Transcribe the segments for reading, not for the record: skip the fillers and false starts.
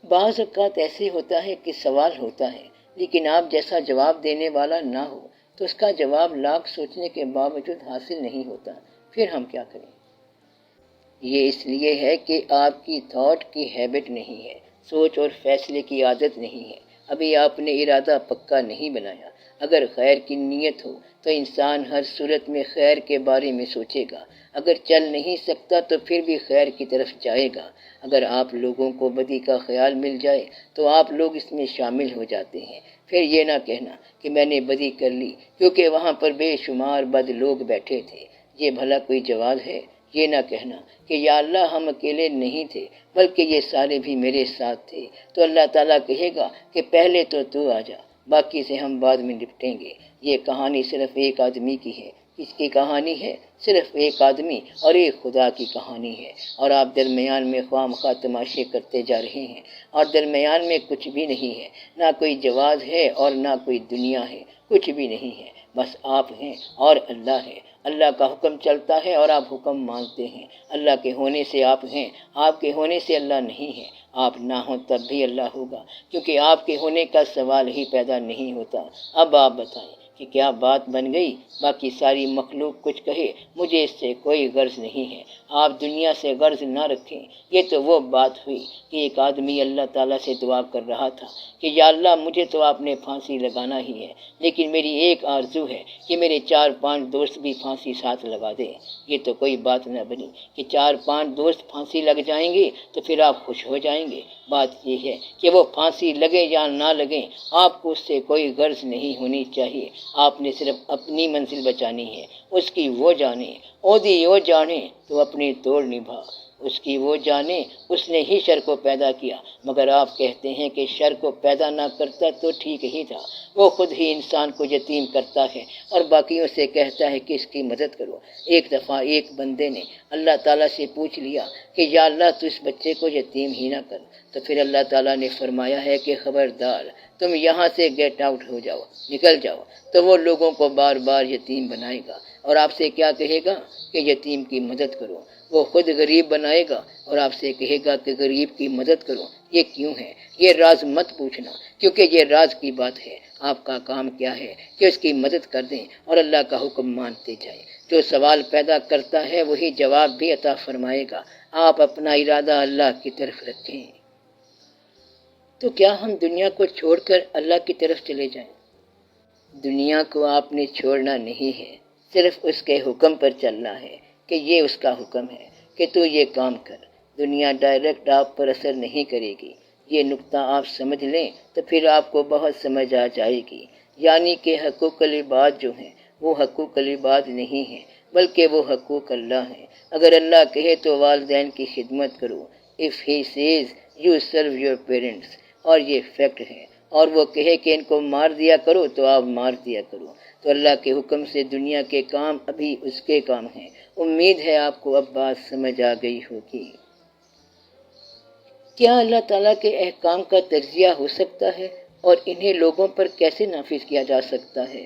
بعض اوقات ایسے ہوتا ہے کہ سوال ہوتا ہے لیکن آپ جیسا جواب دینے والا نہ ہو تو اس کا جواب لاکھ سوچنے کے باوجود حاصل نہیں ہوتا، پھر ہم کیا کریں؟ یہ اس لیے ہے کہ آپ کی تھاٹ کی ہیبٹ نہیں ہے، سوچ اور فیصلے کی عادت نہیں ہے، ابھی آپ نے ارادہ پکا نہیں بنایا۔ اگر خیر کی نیت ہو تو انسان ہر صورت میں خیر کے بارے میں سوچے گا، اگر چل نہیں سکتا تو پھر بھی خیر کی طرف جائے گا۔ اگر آپ لوگوں کو بدی کا خیال مل جائے تو آپ لوگ اس میں شامل ہو جاتے ہیں۔ پھر یہ نہ کہنا کہ میں نے بدی کر لی کیونکہ وہاں پر بے شمار بد لوگ بیٹھے تھے، یہ بھلا کوئی جواز ہے؟ یہ نہ کہنا کہ یا اللہ ہم اکیلے نہیں تھے بلکہ یہ سارے بھی میرے ساتھ تھے، تو اللہ تعالیٰ کہے گا کہ پہلے تو آ جا، باقی سے ہم بعد میں نپٹیں گے۔ یہ کہانی صرف ایک آدمی کی ہے۔ کس کی کہانی ہے؟ صرف ایک آدمی اور ایک خدا کی کہانی ہے، اور آپ درمیان میں خواہ مخواہ تماشے کرتے جا رہے ہیں، اور درمیان میں کچھ بھی نہیں ہے، نہ کوئی جواز ہے اور نہ کوئی دنیا ہے، کچھ بھی نہیں ہے، بس آپ ہیں اور اللہ ہے۔ اللہ کا حکم چلتا ہے اور آپ حکم مانتے ہیں۔ اللہ کے ہونے سے آپ ہیں، آپ کے ہونے سے اللہ نہیں ہے۔ آپ نہ ہوں تب بھی اللہ ہوگا، کیونکہ آپ کے ہونے کا سوال ہی پیدا نہیں ہوتا۔ اب آپ بتائیں کہ کیا بات بن گئی؟ باقی ساری مخلوق کچھ کہے، مجھے اس سے کوئی غرض نہیں ہے، آپ دنیا سے غرض نہ رکھیں۔ یہ تو وہ بات ہوئی کہ ایک آدمی اللہ تعالیٰ سے دعا کر رہا تھا کہ یا اللہ مجھے تو آپ نے پھانسی لگانا ہی ہے، لیکن میری ایک آرزو ہے کہ میرے 4-5 دوست بھی پھانسی ساتھ لگا دیں۔ یہ تو کوئی بات نہ بنی کہ 4-5 دوست پھانسی لگ جائیں گے تو پھر آپ خوش ہو جائیں گے۔ بات یہ ہے کہ وہ پھانسی لگے یا نہ لگیں، آپ کو اس سے کوئی غرض نہیں ہونی چاہیے۔ آپ نے صرف اپنی منزل بچانی ہے، اس کی وہ جانے، عہدی وہ جانے تو اپنی توڑ نبھا۔ اس کی وہ جانے، اس نے ہی شر کو پیدا کیا، مگر آپ کہتے ہیں کہ شر کو پیدا نہ کرتا تو ٹھیک ہی تھا۔ وہ خود ہی انسان کو یتیم کرتا ہے اور باقیوں سے کہتا ہے کہ اس کی مدد کرو۔ ایک دفعہ ایک بندے نے اللہ تعالیٰ سے پوچھ لیا کہ یا اللہ تو اس بچے کو یتیم ہی نہ کر، تو پھر اللہ تعالیٰ نے فرمایا ہے کہ خبردار، تم یہاں سے گیٹ آؤٹ ہو جاؤ، نکل جاؤ، تو وہ لوگوں کو بار بار یتیم بنائے گا اور آپ سے کیا کہے گا کہ یتیم کی مدد کرو۔ وہ خود غریب بنائے گا اور آپ سے کہے گا کہ غریب کی مدد کرو۔ یہ کیوں ہے؟ یہ راز مت پوچھنا، کیونکہ یہ راز کی بات ہے۔ آپ کا کام کیا ہے کہ اس کی مدد کر دیں اور اللہ کا حکم مانتے جائیں۔ جو سوال پیدا کرتا ہے وہی جواب بھی عطا فرمائے گا۔ آپ اپنا ارادہ اللہ کی طرف رکھیں۔ تو کیا ہم دنیا کو چھوڑ کر اللہ کی طرف چلے جائیں؟ دنیا کو آپ نے چھوڑنا نہیں ہے، صرف اس کے حکم پر چلنا ہے کہ یہ اس کا حکم ہے کہ تو یہ کام کر۔ دنیا ڈائریکٹ آپ پر اثر نہیں کرے گی۔ یہ نقطہ آپ سمجھ لیں تو پھر آپ کو بہت سمجھ آ جائے گی، یعنی کہ حقوق العباد جو ہیں وہ حقوق العباد نہیں ہیں بلکہ وہ حقوق اللہ ہیں۔ اگر اللہ کہے تو والدین کی خدمت کرو، if he says you serve your parents، اور یہ فیکٹ ہے، اور وہ کہے کہ ان کو مار دیا کرو تو آپ مار دیا کرو۔ تو اللہ کے حکم سے دنیا کے کام ابھی اس کے کام ہیں۔ امید ہے آپ کو اب بات سمجھ آ گئی ہوگی۔ کیا اللہ تعالیٰ کے احکام کا تجزیہ ہو سکتا ہے اور انہیں لوگوں پر کیسے نافذ کیا جا سکتا ہے؟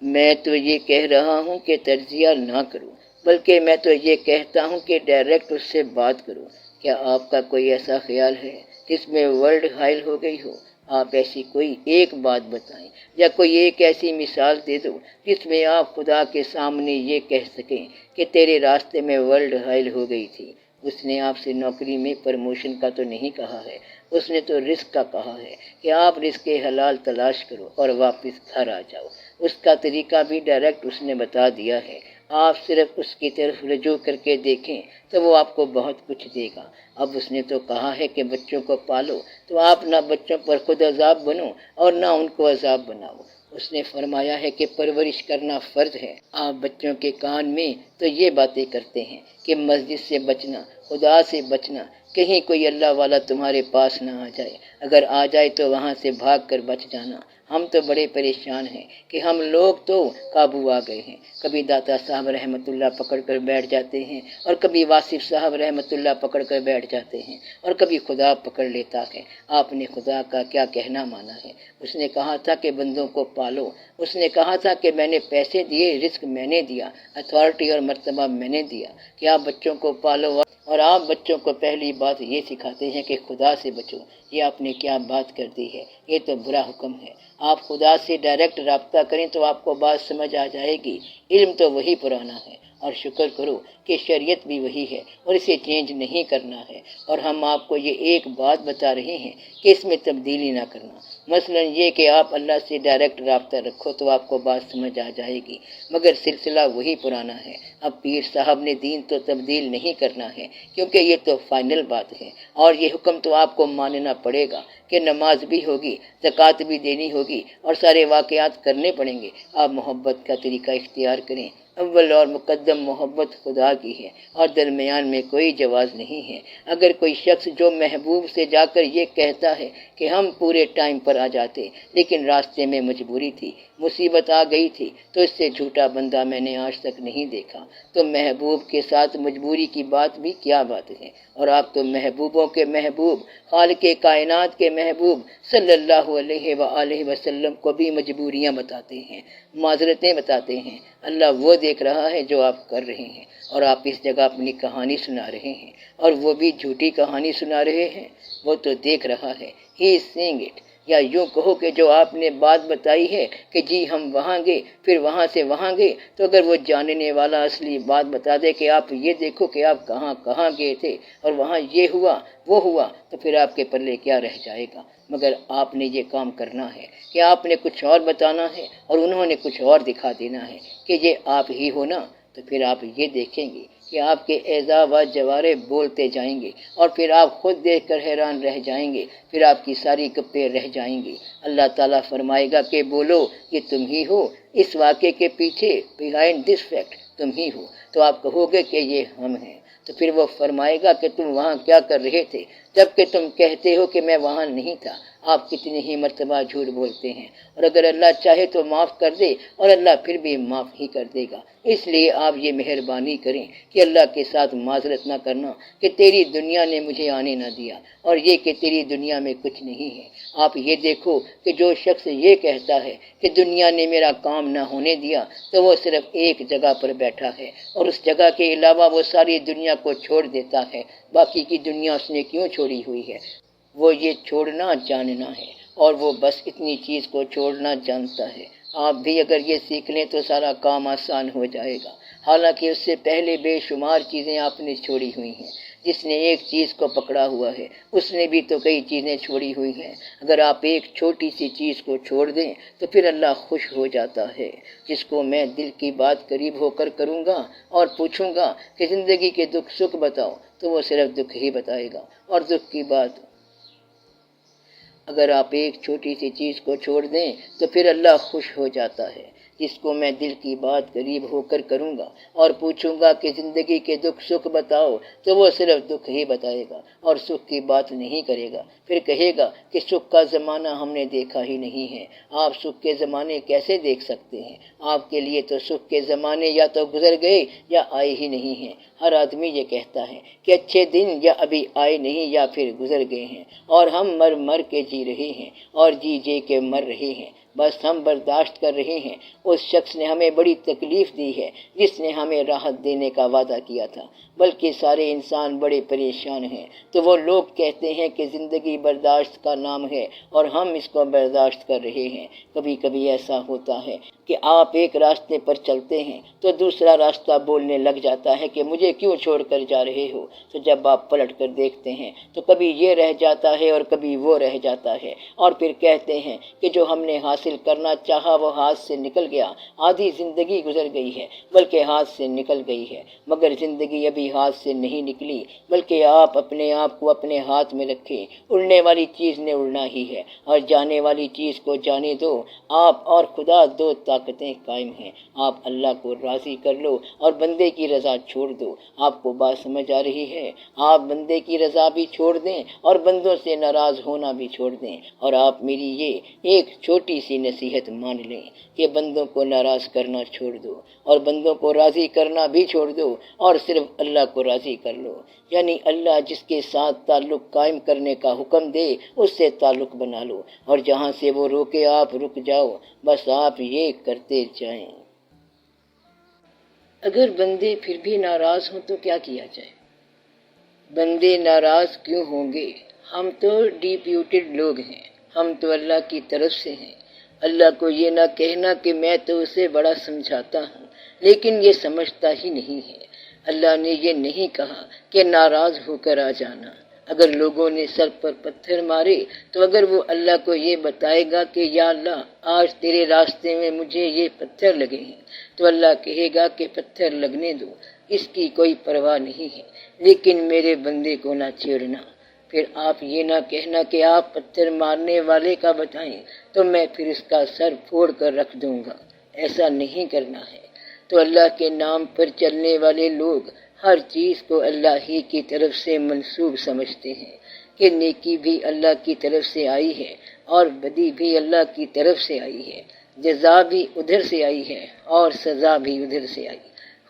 میں تو یہ کہہ رہا ہوں کہ تجزیہ نہ کرو، بلکہ میں تو یہ کہتا ہوں کہ ڈائریکٹ اس سے بات کرو۔ کیا آپ کا کوئی ایسا خیال ہے جس میں ورلڈ حائل ہو گئی ہو؟ آپ ایسی کوئی ایک بات بتائیں یا کوئی ایک ایسی مثال دے دو جس میں آپ خدا کے سامنے یہ کہہ سکیں کہ تیرے راستے میں ورلڈ حائل ہو گئی تھی۔ اس نے آپ سے نوکری میں پرموشن کا تو نہیں کہا ہے، اس نے تو رزق کا کہا ہے کہ آپ رزق حلال تلاش کرو اور واپس گھر آ جاؤ۔ اس کا طریقہ بھی ڈائریکٹ اس نے بتا دیا ہے۔ آپ صرف اس کی طرف رجوع کر کے دیکھیں تو وہ آپ کو بہت کچھ دے گا۔ اب اس نے تو کہا ہے کہ بچوں کو پالو، تو آپ نہ بچوں پر خود عذاب بنو اور نہ ان کو عذاب بناؤ۔ اس نے فرمایا ہے کہ پرورش کرنا فرض ہے۔ آپ بچوں کے کان میں تو یہ باتیں کرتے ہیں کہ مسجد سے بچنا، خدا سے بچنا، کہیں کوئی اللہ والا تمہارے پاس نہ آ جائے، اگر آ جائے تو وہاں سے بھاگ کر بچ جانا۔ ہم تو بڑے پریشان ہیں کہ ہم لوگ تو قابو آ گئے ہیں۔ کبھی داتا صاحب رحمۃ اللہ پکڑ کر بیٹھ جاتے ہیں اور کبھی واصف صاحب رحمۃ اللہ پکڑ کر بیٹھ جاتے ہیں اور کبھی خدا پکڑ لیتا ہے۔ آپ نے خدا کا کیا کہنا مانا ہے؟ اس نے کہا تھا کہ بندوں کو پالو، اس نے کہا تھا کہ میں نے پیسے دیے، رزق میں نے دیا، اتھارٹی اور مرتبہ میں نے دیا کہ آپ بچوں کو پالو اور آپ بچوں کو پہلی بات یہ سکھاتے ہیں کہ خدا سے بچو۔ یہ آپ نے کیا بات کر دی ہے، یہ تو برا حکم ہے۔ آپ خدا سے ڈائریکٹ رابطہ کریں تو آپ کو بات سمجھ آ جائے گی۔ علم تو وہی پرانا ہے، اور شکر کرو کہ شریعت بھی وہی ہے اور اسے چینج نہیں کرنا ہے۔ اور ہم آپ کو یہ ایک بات بتا رہے ہیں کہ اس میں تبدیلی نہ کرنا۔ مثلا یہ کہ آپ اللہ سے ڈائریکٹ رابطہ رکھو تو آپ کو بات سمجھ آ جائے گی، مگر سلسلہ وہی پرانا ہے۔ اب پیر صاحب نے دین تو تبدیل نہیں کرنا ہے، کیونکہ یہ تو فائنل بات ہے، اور یہ حکم تو آپ کو ماننا پڑے گا کہ نماز بھی ہوگی، زکوٰۃ بھی دینی ہوگی، اور سارے واقعات کرنے پڑیں گے۔ آپ محبت کا طریقہ اختیار کریں۔ اول اور مقدم محبت خدا کی ہے، اور درمیان میں کوئی جواز نہیں ہے۔ اگر کوئی شخص جو محبوب سے جا کر یہ کہتا ہے کہ ہم پورے ٹائم پر آ جاتے لیکن راستے میں مجبوری تھی، مصیبت آ گئی تھی، تو اس سے جھوٹا بندہ میں نے آج تک نہیں دیکھا۔ تو محبوب کے ساتھ مجبوری کی بات بھی کیا بات ہے؟ اور آپ تو محبوبوں کے محبوب، خالق کائنات کے محبوب صلی اللہ علیہ وآلہ وسلم کو بھی مجبوریاں بتاتے ہیں، معذرتیں بتاتے ہیں۔ اللہ وہ دیکھ رہا ہے جو آپ کر رہے ہیں، اور آپ اس جگہ اپنی کہانی سنا رہے ہیں، اور وہ بھی جھوٹی کہانی سنا رہے ہیں۔ وہ تو دیکھ رہا ہے، ہی از سینگ اٹ۔ یا یوں کہو کہ جو آپ نے بات بتائی ہے کہ جی ہم وہاں گئے، پھر وہاں سے وہاں گئے، تو اگر وہ جاننے والا اصلی بات بتا دے کہ آپ یہ دیکھو کہ آپ کہاں کہاں گئے تھے اور وہاں یہ ہوا وہ ہوا، تو پھر آپ کے پلے کیا رہ جائے گا؟ مگر آپ نے یہ کام کرنا ہے کہ آپ نے کچھ اور بتانا ہے اور انہوں نے کچھ اور دکھا دینا ہے کہ یہ آپ ہی ہو نا۔ تو پھر آپ یہ دیکھیں گے کہ آپ کے اعضاء و جوارے بولتے جائیں گے، اور پھر آپ خود دیکھ کر حیران رہ جائیں گے، پھر آپ کی ساری گپیں رہ جائیں گی۔ اللہ تعالیٰ فرمائے گا کہ بولو یہ تم ہی ہو، اس واقعے کے پیچھے، بیہائنڈ دس فیکٹ تم ہی ہو۔ تو آپ کہو گے کہ یہ ہم ہیں۔ تو پھر وہ فرمائے گا کہ تم وہاں کیا کر رہے تھے، جبکہ تم کہتے ہو کہ میں وہاں نہیں تھا۔ آپ کتنی ہی مرتبہ جھوٹ بولتے ہیں، اور اگر اللہ چاہے تو معاف کر دے، اور اللہ پھر بھی معاف ہی کر دے گا۔ اس لیے آپ یہ مہربانی کریں کہ اللہ کے ساتھ معذرت نہ کرنا کہ تیری دنیا نے مجھے آنے نہ دیا، اور یہ کہ تیری دنیا میں کچھ نہیں ہے۔ آپ یہ دیکھو کہ جو شخص یہ کہتا ہے کہ دنیا نے میرا کام نہ ہونے دیا، تو وہ صرف ایک جگہ پر بیٹھا ہے، اور اس جگہ کے علاوہ وہ ساری دنیا کو چھوڑ دیتا ہے۔ باقی کی دنیا اس نے کیوں چھوڑی ہوئی ہے؟ وہ یہ چھوڑنا جاننا ہے، اور وہ بس اتنی چیز کو چھوڑنا جانتا ہے۔ آپ بھی اگر یہ سیکھ لیں تو سارا کام آسان ہو جائے گا۔ حالانکہ اس سے پہلے بے شمار چیزیں آپ نے چھوڑی ہوئی ہیں۔ جس نے ایک چیز کو پکڑا ہوا ہے اس نے بھی تو کئی چیزیں چھوڑی ہوئی ہیں۔ اگر آپ ایک چھوٹی سی چیز کو چھوڑ دیں تو پھر اللہ خوش ہو جاتا ہے۔ جس کو میں دل کی بات قریب ہو کر کروں گا اور پوچھوں گا کہ زندگی کے دکھ سکھ بتاؤ، تو وہ صرف دکھ ہی بتائے گا، اور دکھ کی بات۔ اگر آپ ایک چھوٹی سی چیز کو چھوڑ دیں تو پھر اللہ خوش ہو جاتا ہے۔ جس کو میں دل کی بات قریب ہو کر کروں گا اور پوچھوں گا کہ زندگی کے دکھ سکھ بتاؤ، تو وہ صرف دکھ ہی بتائے گا اور سکھ کی بات نہیں کرے گا۔ پھر کہے گا کہ سکھ کا زمانہ ہم نے دیکھا ہی نہیں ہے۔ آپ سکھ کے زمانے کیسے دیکھ سکتے ہیں؟ آپ کے لیے تو سکھ کے زمانے یا تو گزر گئے یا آئے ہی نہیں ہیں۔ ہر آدمی یہ کہتا ہے کہ اچھے دن یا ابھی آئے نہیں یا پھر گزر گئے ہیں، اور ہم مر مر کے جی رہے ہیں اور جی جے کے مر رہے ہیں۔ بس ہم برداشت کر رہے ہیں۔ اس شخص نے ہمیں بڑی تکلیف دی ہے جس نے ہمیں راحت دینے کا وعدہ کیا تھا، بلکہ سارے انسان بڑے پریشان ہیں۔ تو وہ لوگ کہتے ہیں کہ زندگی برداشت کا نام ہے اور ہم اس کو برداشت کر رہے ہیں۔ کبھی کبھی ایسا ہوتا ہے کہ آپ ایک راستے پر چلتے ہیں تو دوسرا راستہ بولنے لگ جاتا ہے کہ مجھے کیوں چھوڑ کر جا رہے ہو؟ تو جب آپ پلٹ کر دیکھتے ہیں تو کبھی یہ رہ جاتا ہے اور کبھی وہ رہ جاتا ہے، اور پھر کہتے ہیں کہ جو ہم نے حاصل کرنا چاہا وہ ہاتھ سے نکل گیا۔ آدھی زندگی گزر گئی ہے بلکہ ہاتھ سے نکل گئی ہے، مگر زندگی ابھی ہاتھ سے نہیں نکلی، بلکہ آپ اپنے آپ کو اپنے ہاتھ میں رکھیں۔ اڑنے والی چیز نے اڑنا ہی ہے، اور جانے والی چیز کو جانے دو۔ آپ اور خدا دو طاقتیں قائم ہیں۔ آپ اللہ کو راضی کر لو اور بندے کی رضا چھوڑ دو۔ آپ کو بات سمجھ آ رہی ہے؟ آپ بندے کی رضا بھی چھوڑ دیں اور بندوں سے ناراض ہونا بھی چھوڑ دیں، اور آپ میری یہ ایک چھوٹی سی نصیحت مان لیں کہ بندوں کو ناراض کرنا چھوڑ دو اور بندوں کو راضی کرنا بھی چھوڑ دو، اور صرف اللہ کو راضی کر لو۔ یعنی اللہ جس کے ساتھ تعلق قائم کرنے کا حکم دے اس سے تعلق بنا لو، اور جہاں سے وہ روکے آپ رک جاؤ۔ بس آپ یہ کرتے جائیں۔ اگر بندے پھر بھی ناراض ہوں تو کیا کیا جائے؟ بندے ناراض کیوں ہوں گے؟ ہم تو ڈیپیوٹیڈ لوگ ہیں، ہم تو اللہ کی طرف سے ہیں۔ اللہ کو یہ نہ کہنا کہ میں تو اسے بڑا سمجھاتا ہوں لیکن یہ سمجھتا ہی نہیں ہے۔ اللہ نے یہ نہیں کہا کہ ناراض ہو کر آ جانا۔ اگر لوگوں نے سر پر پتھر مارے تو اگر وہ اللہ کو یہ بتائے گا کہ یا اللہ آج تیرے راستے میں مجھے یہ پتھر لگے ہیں، تو اللہ کہے گا کہ پتھر لگنے دو، اس کی کوئی پرواہ نہیں ہے، لیکن میرے بندے کو نہ چھیڑنا۔ پھر آپ یہ نہ کہنا کہ آپ پتھر مارنے والے کا بتائیں تو میں پھر اس کا سر پھوڑ کر رکھ دوں گا۔ ایسا نہیں کرنا ہے۔ تو اللہ کے نام پر چلنے والے لوگ ہر چیز کو اللہ ہی کی طرف سے منسوب سمجھتے ہیں کہ نیکی بھی اللہ کی طرف سے آئی ہے اور بدی بھی اللہ کی طرف سے آئی ہے، جزا بھی ادھر سے آئی ہے اور سزا بھی ادھر سے آئی،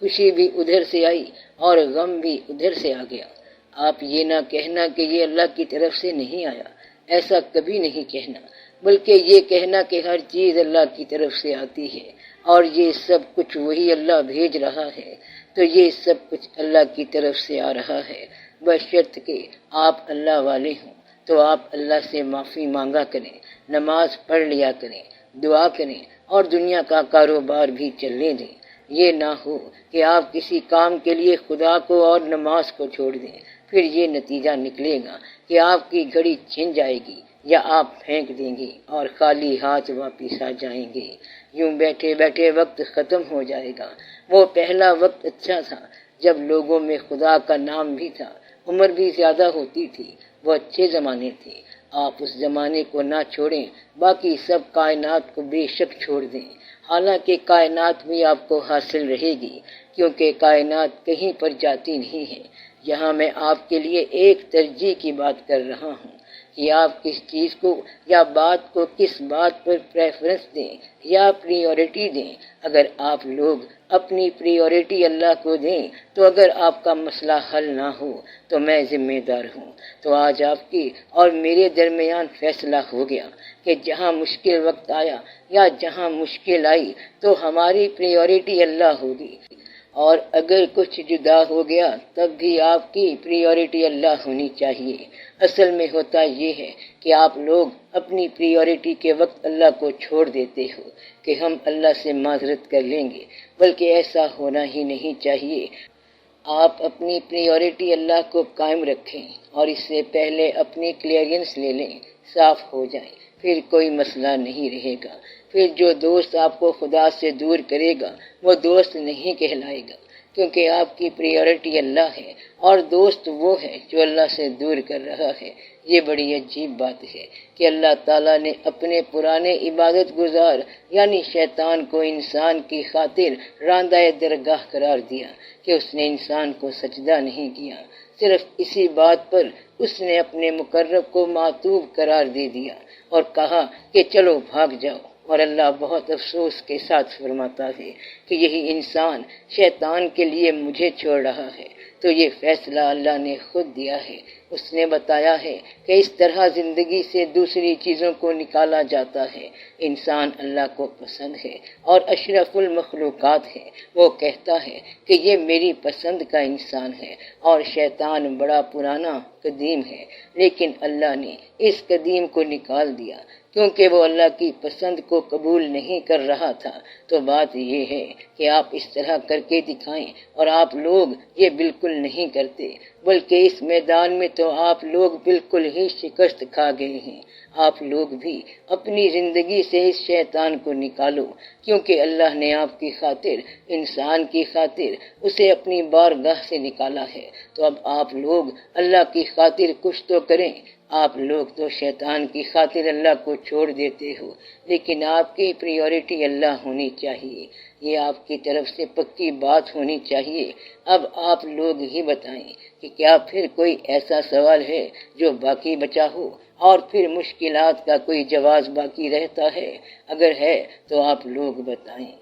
خوشی بھی ادھر سے آئی اور غم بھی ادھر سے آ گیا۔ آپ یہ نہ کہنا کہ یہ اللہ کی طرف سے نہیں آیا، ایسا کبھی نہیں کہنا، بلکہ یہ کہنا کہ ہر چیز اللہ کی طرف سے آتی ہے اور یہ سب کچھ وہی اللہ بھیج رہا ہے، تو یہ سب کچھ اللہ کی طرف سے آ رہا ہے، بشرط کہ آپ اللہ والے ہوں۔ تو آپ اللہ سے معافی مانگا کریں، نماز پڑھ لیا کریں، دعا کریں اور دنیا کا کاروبار بھی چلنے دیں۔ یہ نہ ہو کہ آپ کسی کام کے لیے خدا کو اور نماز کو چھوڑ دیں، پھر یہ نتیجہ نکلے گا کہ آپ کی گھڑی چھن جائے گی یا آپ پھینک دیں گے اور خالی ہاتھ واپس آ جائیں گے۔ یوں بیٹھے بیٹھے وقت ختم ہو جائے گا۔ وہ پہلا وقت اچھا تھا جب لوگوں میں خدا کا نام بھی تھا، عمر بھی زیادہ ہوتی تھی، وہ اچھے زمانے تھے۔ آپ اس زمانے کو نہ چھوڑیں، باقی سب کائنات کو بے شک چھوڑ دیں، حالانکہ کائنات بھی آپ کو حاصل رہے گی، کیونکہ کائنات کہیں پر جاتی نہیں ہے۔ یہاں میں آپ کے لیے ایک ترجیح کی بات کر رہا ہوں کہ آپ کس چیز کو یا بات کو کس بات پر پریفرنس دیں یا پریورٹی دیں۔ اگر آپ لوگ اپنی پریورٹی اللہ کو دیں تو اگر آپ کا مسئلہ حل نہ ہو تو میں ذمہ دار ہوں۔ تو آج آپ کی اور میرے درمیان فیصلہ ہو گیا کہ جہاں مشکل وقت آیا یا جہاں مشکل آئی تو ہماری پریورٹی اللہ ہوگی، اور اگر کچھ جدا ہو گیا تب بھی آپ کی پریورٹی اللہ ہونی چاہیے۔ اصل میں ہوتا یہ ہے کہ آپ لوگ اپنی پریورٹی کے وقت اللہ کو چھوڑ دیتے ہو کہ ہم اللہ سے معذرت کر لیں گے، بلکہ ایسا ہونا ہی نہیں چاہیے۔ آپ اپنی پریورٹی اللہ کو قائم رکھیں اور اس سے پہلے اپنی کلیئرنس لے لیں، صاف ہو جائیں، پھر کوئی مسئلہ نہیں رہے گا۔ پھر جو دوست آپ کو خدا سے دور کرے گا وہ دوست نہیں کہلائے گا، کیونکہ آپ کی پریورٹی اللہ ہے اور دوست وہ ہے جو اللہ سے دور کر رہا ہے۔ یہ بڑی عجیب بات ہے کہ اللہ تعالیٰ نے اپنے پرانے عبادت گزار یعنی شیطان کو انسان کی خاطر راندہ درگاہ قرار دیا کہ اس نے انسان کو سجدہ نہیں کیا۔ صرف اسی بات پر اس نے اپنے مقرب کو معتوب قرار دے دیا اور کہا کہ چلو بھاگ جاؤ، اور اللہ بہت افسوس کے ساتھ فرماتا ہے کہ یہی انسان شیطان کے لیے مجھے چھوڑ رہا ہے۔ تو یہ فیصلہ اللہ نے خود دیا ہے۔ اس نے بتایا ہے کہ اس طرح زندگی سے دوسری چیزوں کو نکالا جاتا ہے۔ انسان اللہ کو پسند ہے اور اشرف المخلوقات ہے، وہ کہتا ہے کہ یہ میری پسند کا انسان ہے، اور شیطان بڑا پرانا قدیم ہے، لیکن اللہ نے اس قدیم کو نکال دیا کیونکہ وہ اللہ کی پسند کو قبول نہیں کر رہا تھا۔ تو بات یہ ہے کہ آپ اس طرح کر کے دکھائیں، اور آپ لوگ یہ بالکل نہیں کرتے، بلکہ اس میدان میں تو آپ لوگ بالکل ہی شکست کھا گئے ہیں۔ آپ لوگ بھی اپنی زندگی سے اس شیطان کو نکالو، کیونکہ اللہ نے آپ کی خاطر، انسان کی خاطر اسے اپنی بارگاہ سے نکالا ہے۔ تو اب آپ لوگ اللہ کی خاطر کچھ تو کریں۔ آپ لوگ تو شیطان کی خاطر اللہ کو چھوڑ دیتے ہو، لیکن آپ کی پریورٹی اللہ ہونی چاہیے۔ یہ آپ کی طرف سے پکی بات ہونی چاہیے۔ اب آپ لوگ ہی بتائیں کہ کیا پھر کوئی ایسا سوال ہے جو باقی بچا ہو، اور پھر مشکلات کا کوئی جواز باقی رہتا ہے؟ اگر ہے تو آپ لوگ بتائیں۔